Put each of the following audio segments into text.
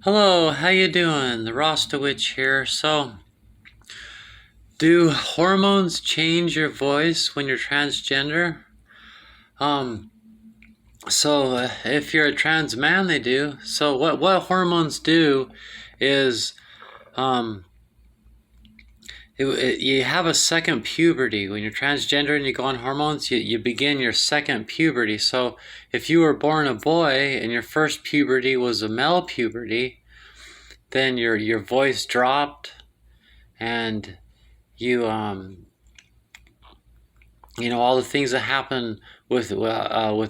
Hello, how you doing? The Rasta Witch here. So, do hormones change your voice when you're transgender? Um, if you're a trans man, they do. So, what hormones do is, um, you have a second puberty. When you're transgender and you go on hormones, you begin your second puberty. So, if you were born a boy and your first puberty was a male puberty, then your voice dropped and you all the things that happen with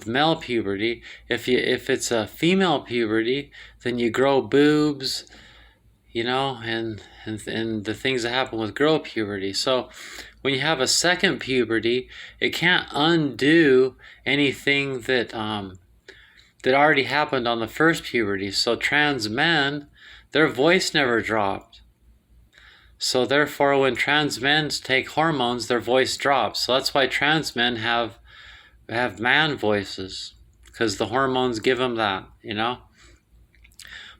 male puberty. If it's a female puberty, then you grow boobs, and the things that happen with girl puberty. So when you have a second puberty, it can't undo anything that already happened on the first puberty. So trans men, their voice never dropped. So therefore, when trans men take hormones, their voice drops. So that's why trans men have man voices, because the hormones give them that.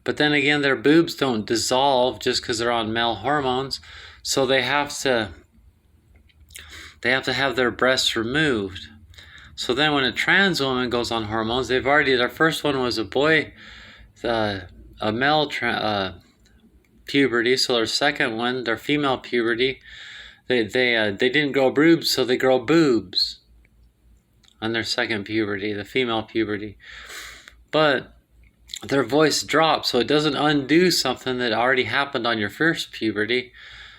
But then again, their boobs don't dissolve just because they're on male hormones. So they have to have their breasts removed. So then when a trans woman goes on hormones, their first one was a boy, a male puberty. So their second one, their female puberty, they didn't grow boobs, so they grow boobs on their second puberty, the female puberty. But their voice drops, so it doesn't undo something that already happened on your first puberty.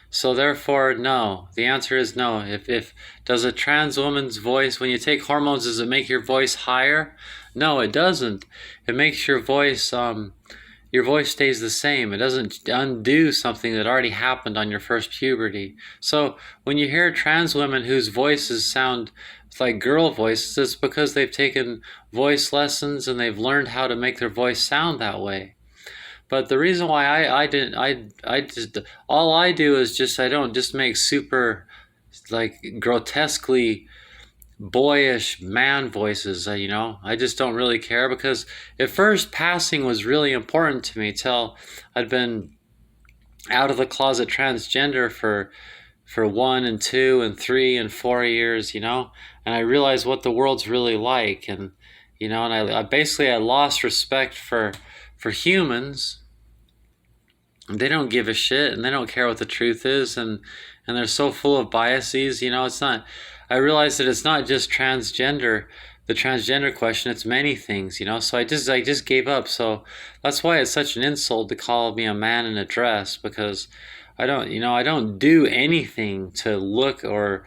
So therefore, no. The answer is no. If does a trans woman's voice, when you take hormones, does it make your voice higher? No, it doesn't. It makes your voice stays the same. It doesn't undo something that already happened on your first puberty. So when you hear trans women whose voices sound like girl voices, it's because they've taken voice lessons and they've learned how to make their voice sound that way. But the reason why I just all I do is I don't just make super like grotesquely boyish man voices. I just don't really care, because at first passing was really important to me till I'd been out of the closet transgender for 1 and 2 and 3 and 4 years, and I realized what the world's really like. And I basically I lost respect for humans. They don't give a shit, and they don't care what the truth is, and they're so full of biases. It's not. I realized that it's not just the transgender question. It's many things. So I just gave up. So that's why it's such an insult to call me a man in a dress, because I don't do anything to look or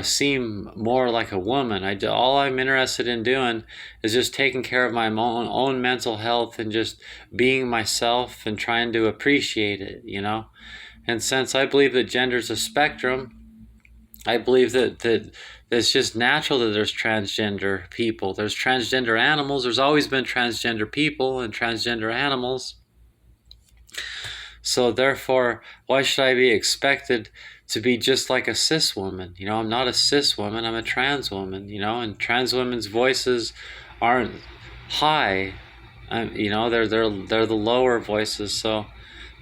seem more like a woman. All I'm interested in doing is just taking care of my own mental health and just being myself and trying to appreciate it. And since I believe that gender's a spectrum, I believe that it's just natural that there's transgender people. There's transgender animals. There's always been transgender people and transgender animals. So therefore, why should I be expected to be just like a cis woman? I'm not a cis woman. I'm a trans woman. And trans women's voices aren't high. They're the lower voices. So,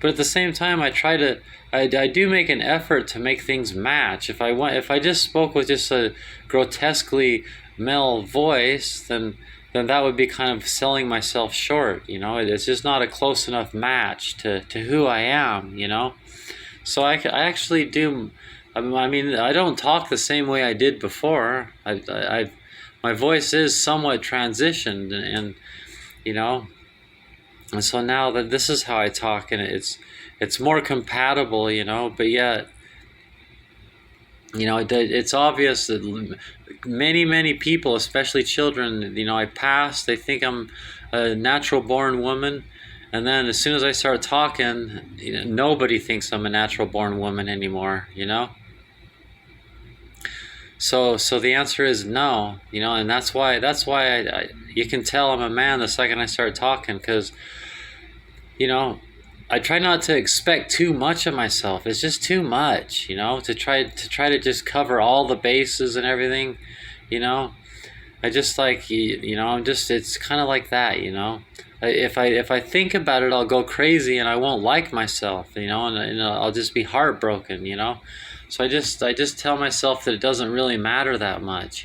but at the same time, I do make an effort to make things match. If I just spoke with just a grotesquely male voice, then that would be kind of selling myself short. It's just not a close enough match to who I am. So I actually do. I mean, I don't talk the same way I did before. My voice is somewhat transitioned, and you know, and so now that this is how I talk, and it's more compatible. But yet, it's obvious that many people, especially children, I pass, they think I'm a natural born woman, and then as soon as I start talking, nobody thinks I'm a natural born woman anymore. So the answer is no, and that's why you can tell I'm a man the second I start talking, because you know I try not to expect too much of myself. It's just too much, to just cover all the bases and everything. you know I just like, I'm just, it's kind of like that. If I think about it, I'll go crazy and I won't like myself, and I'll just be heartbroken. So I just tell myself that it doesn't really matter that much.